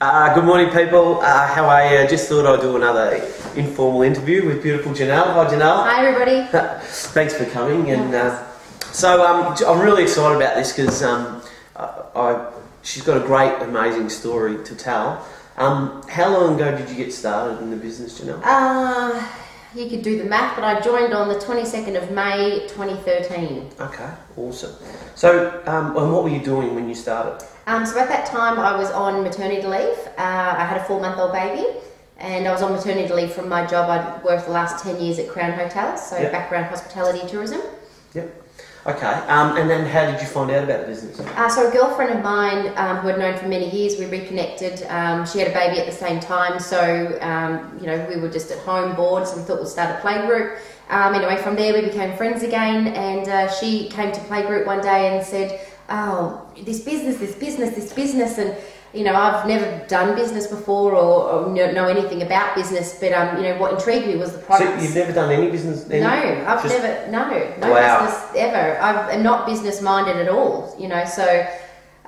Good morning, people. How are you? Just thought I'd do another informal interview with beautiful Junelle. Hi, Junelle. Hi, everybody. Thanks for coming. And I'm really excited about this because she's got a great, amazing story to tell. How long ago did you get started in the business, Junelle? You could do the math, but I joined on the 22nd of May 2013. Okay, awesome. So, and what were you doing when you started? So at that time I was on maternity leave. I had a 4-month-old baby and I was on maternity leave from my job. I'd worked the last 10 years at Crown Hotels, so background hospitality and tourism. Yep. Okay, and then how did you find out about the business? So a girlfriend of mine who I'd known for many years, we reconnected. She had a baby at the same time, so you know, we were just at home bored, so we thought we'd start a playgroup. Anyway, from there we became friends again, and she came to playgroup one day and said, "Oh, this business," and you know, I've never done business before or know anything about business, but you know, what intrigued me was the products. So you've never done any business? No, I've never, no business ever. I'm not business minded at all, you know, so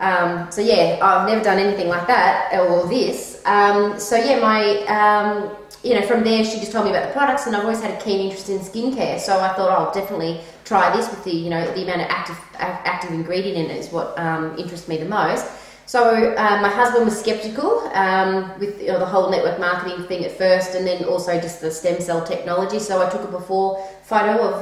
yeah, I've never done anything like that or this. So yeah, you know, from there she just told me about the products, and I've always had a keen interest in skincare, so I thought I'll definitely try this with the, you know, the amount of active ingredient in it is what interests me the most. So my husband was skeptical with the whole network marketing thing at first, and then also just the stem cell technology. So I took a before photo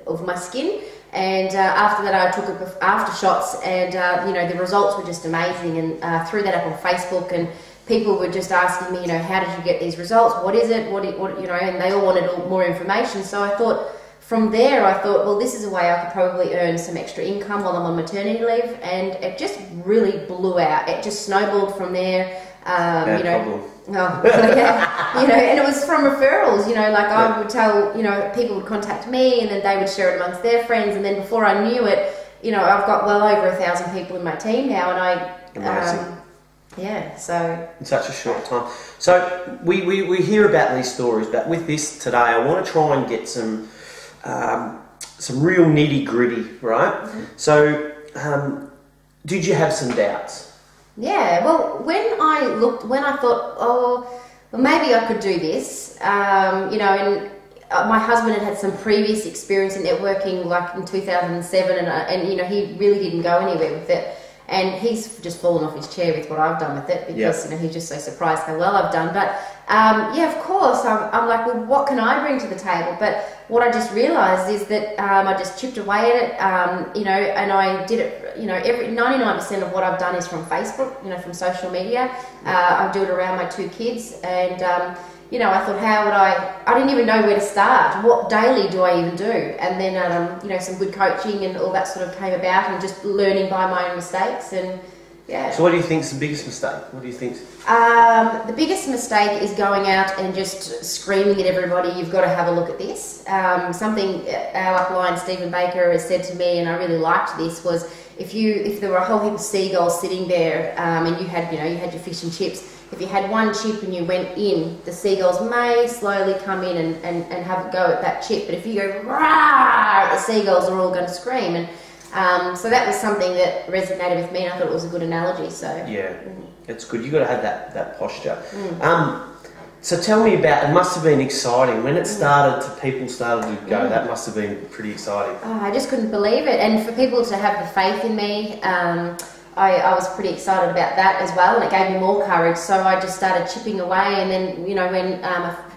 of my skin, and after that I took after shots, and you know, the results were just amazing, and threw that up on Facebook, and people were just asking me, you know, how did you get these results? What is it? What you know? And they all wanted more information. So I thought. From there, I thought, well, this is a way I could probably earn some extra income while I'm on maternity leave, and it just really blew out. It just snowballed from there. You know, yeah, you know, and it was from referrals. You know, like I would tell, you know, people would contact me, and then they would share it amongst their friends, and then before I knew it, you know, I've got well over 1,000 people in my team now, and Amazing. Yeah, so in such a short time. So we hear about these stories, but with this today, I want to try and get some real nitty gritty, right? Mm-hmm. So, did you have some doubts? Yeah, well, when I thought, oh, well, maybe I could do this, you know, and my husband had some previous experience in networking, like in 2007, and you know, he really didn't go anywhere with it. And he's just fallen off his chair with what I've done with it, because you know, he's just so surprised how well I've done. But yeah, of course, I'm like, well, what can I bring to the table? But what I just realised is that I just chipped away at it, you know, and I did it, you know, 99% of what I've done is from Facebook, you know, from social media. I do it around my 2 kids, and you know, I thought, how would I didn't even know where to start. What daily do I even do? And then, you know, some good coaching and all that sort of came about, and just learning by my own mistakes, and yeah. So what do you think is the biggest mistake? What do you think? The biggest mistake is going out and just screaming at everybody, you've got to have a look at this. Something our upline, Stephen Baker, has said to me, and I really liked this, was if there were a whole heap of seagulls sitting there, and you had your fish and chips, if you had one chip and you went in, the seagulls may slowly come in and have a go at that chip. But if you go, rah, the seagulls are all going to scream. And so that was something that resonated with me, and I thought it was a good analogy. So yeah, it's good. You've got to have that posture. So tell me about, it must have been exciting. When it started, people started to go, that must have been pretty exciting. Oh, I just couldn't believe it. And for people to have the faith in me, I was pretty excited about that as well, and it gave me more courage. So I just started chipping away, and then, you know, when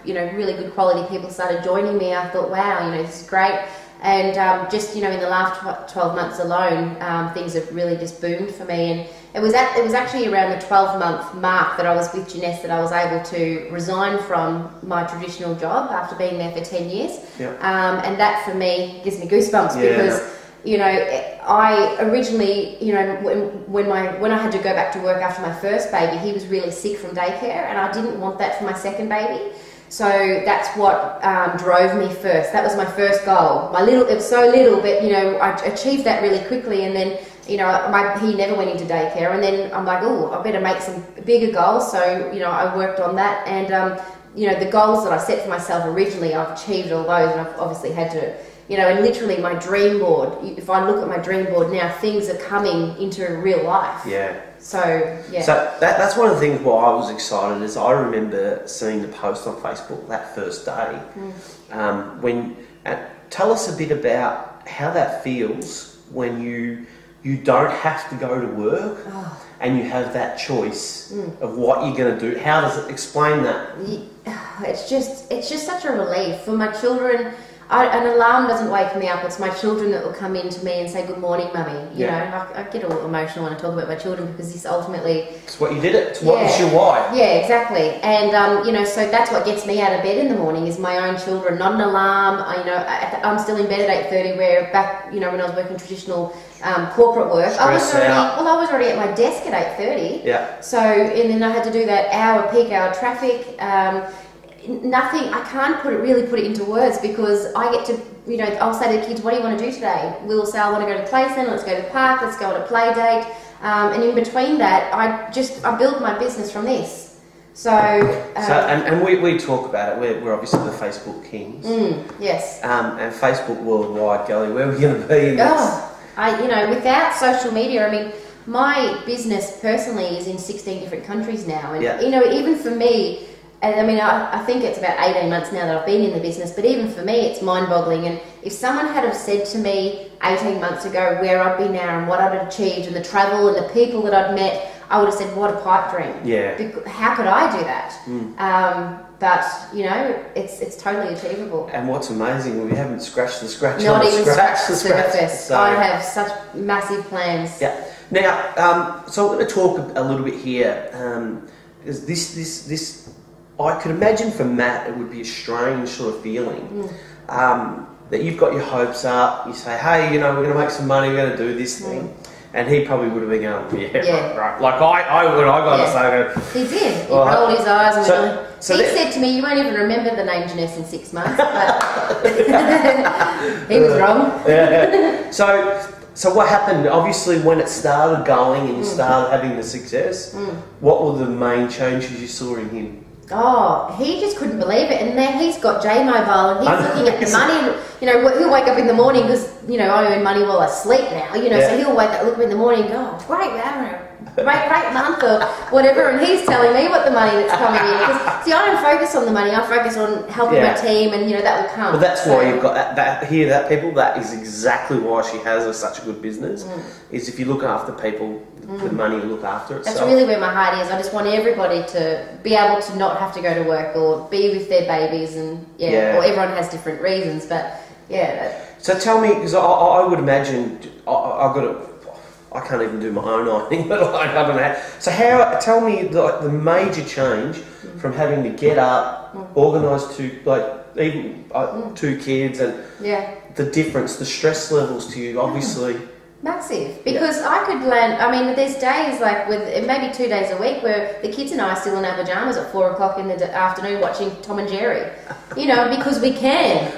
you know, really good quality people started joining me, I thought, wow, you know, this is great. And just, you know, in the last 12 months alone, things have really just boomed for me. And it was actually around the 12-month mark that I was with Jeunesse that I was able to resign from my traditional job after being there for 10 years. Yeah. And that for me gives me goosebumps, because you know, I originally, you know, when I had to go back to work after my first baby, he was really sick from daycare, and I didn't want that for my second baby. So that's what drove me first. That was my first goal. It was so little, but you know, I achieved that really quickly, and then, you know, he never went into daycare, and then I'm like, oh, I better make some bigger goals. So, you know, I worked on that, and you know, the goals that I set for myself originally, I've achieved all those, and I've obviously had to, you know, and literally my dream board, if I look at my dream board now, things are coming into real life. Yeah. So, yeah. So that's one of the things why I was excited is I remember seeing the post on Facebook that first day. Tell us a bit about how that feels when you don't have to go to work and you have that choice of what you're going to do. How does it explain that? It's just such a relief for my children. An alarm doesn't wake me up. It's my children that will come in to me and say, "Good morning, mummy." You know, I get all emotional when I talk about my children because this ultimately... It's what you did it. It's what was your why. Yeah, exactly. And, you know, so that's what gets me out of bed in the morning is my own children, not an alarm. I'm still in bed at 8:30 where back, you know, when I was working traditional corporate work, I was already at my desk at 8:30. Yeah. So, and then I had to do that peak hour traffic. Nothing, I can't really put it into words because I get to, you know, I'll say to the kids, "What do you want to do today?" We'll say, "I want to go to the play centre, let's go to the park, let's go on a play date." And in between that, I build my business from this. So, and we talk about it. We're obviously the Facebook kings. Yes. And Facebook worldwide, Gully, where are we going to be in this? You know, without social media, I mean, my business personally is in 16 different countries now. And, you know, even for me, and I mean, I think it's about 18 months now that I've been in the business, but even for me, it's mind-boggling. And if someone had have said to me 18 months ago where I'd be now and what I'd achieved and the travel and the people that I'd met, I would have said, "What a pipe dream." Yeah. How could I do that? But, you know, it's totally achievable. And what's amazing, we haven't scratched the surface. So I have such massive plans. Yeah. Now, so I'm going to talk a little bit here. Because this I could imagine for Matt it would be a strange sort of feeling that you've got your hopes up, you say, "Hey, you know, we're going to make some money, we're going to do this thing," and he probably would have been going, right. Like when I got to say, he did. He rolled his eyes and he said to me, "You won't even remember the name Jeunesse in 6 months," but he was wrong. So what happened? Obviously, when it started going and you started having the success, what were the main changes you saw in him? Oh, he just couldn't believe it. And now he's got J-Mobile and he's looking at the money. You know, he'll wake up in the morning because, you know, I earn money while I sleep now. You know, so he'll look up in the morning and go, "Oh, great, we're having a great month," or whatever. And he's telling me what the money that's coming in. Because, see, I don't focus on the money. I focus on helping my team and, you know, that will come. But that's why you've got that people, that is exactly why she has such a good business, is if you look after people, the money will look after itself. That's really where my heart is. I just want everybody to be able to not have to go to work or be with their babies and, or everyone has different reasons, but, So tell me, because I would imagine, I can't even do my own ironing, but I don't know. So tell me the major change from having to get up, organise two kids and the difference, the stress levels to you, obviously. Massive, because I could land. I mean, there's days like with maybe 2 days a week where the kids and I are still in our pajamas at 4 o'clock in the afternoon watching Tom and Jerry. You know, because we can.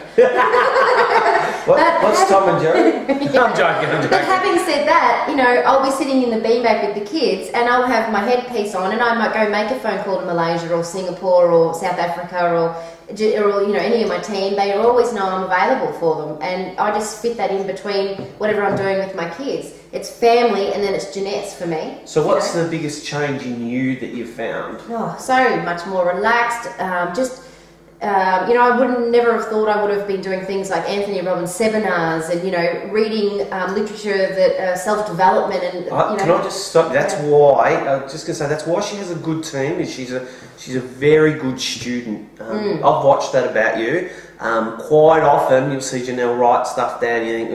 What's Tom and Jerry? I'm joking. But having said that, you know, I'll be sitting in the beanbag with the kids and I'll have my headpiece on and I might go make a phone call to Malaysia or Singapore or South Africa or you know, any of my team. They always know I'm available for them, and I just fit that in between whatever I'm doing with my kids. It's family and then it's Jeunesse for me. So what's the biggest change in you that you've found? Oh, so much more relaxed. You know, I would never have thought I would have been doing things like Anthony Robbins seminars and, you know, reading literature that self-development and, Can I just stop? That's why, I was just going to say, that's why she has a good team, is she's a very good student. I've watched that about you. Quite often you'll see Junelle write stuff down and you think,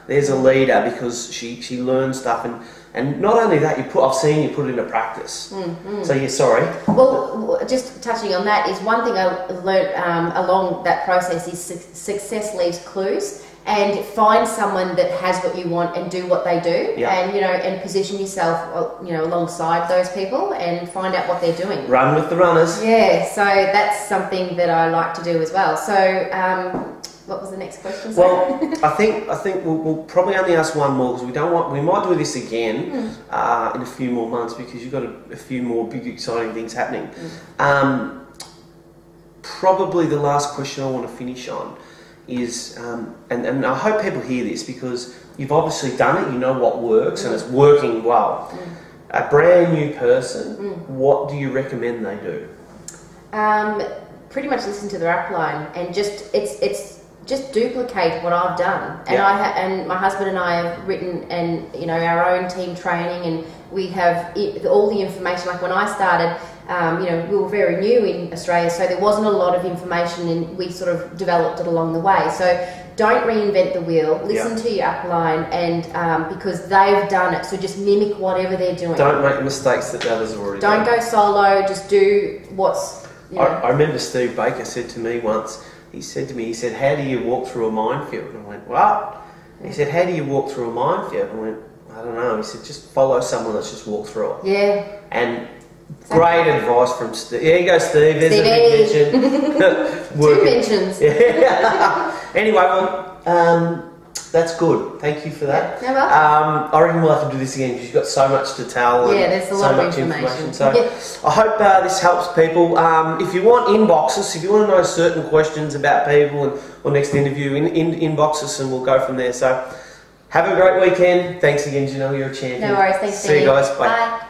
there's a leader, because she learns stuff and not only that, I've seen you put it into practice. So sorry. Well, just touching on that is one thing I learned along that process is success leaves clues, and find someone that has what you want and do what they do, and you know, and position yourself, you know, alongside those people and find out what they're doing. Run with the runners. Yeah, so that's something that I like to do as well. So. What was the next question? Well, I think we'll probably only ask one more, because we might do this again in a few more months, because you've got a few more big exciting things happening. Probably the last question I want to finish on is, and I hope people hear this because you've obviously done it, you know what works and it's working well. A brand new person, what do you recommend they do? Pretty much listen to their upline and just just duplicate what I've done. And and my husband and I have written and our own team training, and we have all the information. Like when I started, we were very new in Australia, so there wasn't a lot of information, and we sort of developed it along the way. So don't reinvent the wheel. Listen to your upline, and because they've done it, so just mimic whatever they're doing. Don't make mistakes that others have already done. Don't go solo. Just do what's. I remember Steve Baker said to me once. He said to me, "How do you walk through a minefield?" And I went, "What?" He said, "How do you walk through a minefield?" And I went, "I don't know." He said, "Just follow someone that's just walked through it." Yeah. And great advice from Steve. There you go, Steve. There's a big mention. Two mentions. Yeah. Anyway, well, that's good. Thank you for that. Yeah, welcome. I reckon we'll have to do this again because you've got so much to tell. Yeah, there's a lot of information. So I hope this helps people. If you want inboxes, if you want to know certain questions about people or next interview, inbox us and we'll go from there. So have a great weekend. Thanks again, Junelle. You're a champion. No worries. Thanks, See you guys. Bye. Bye.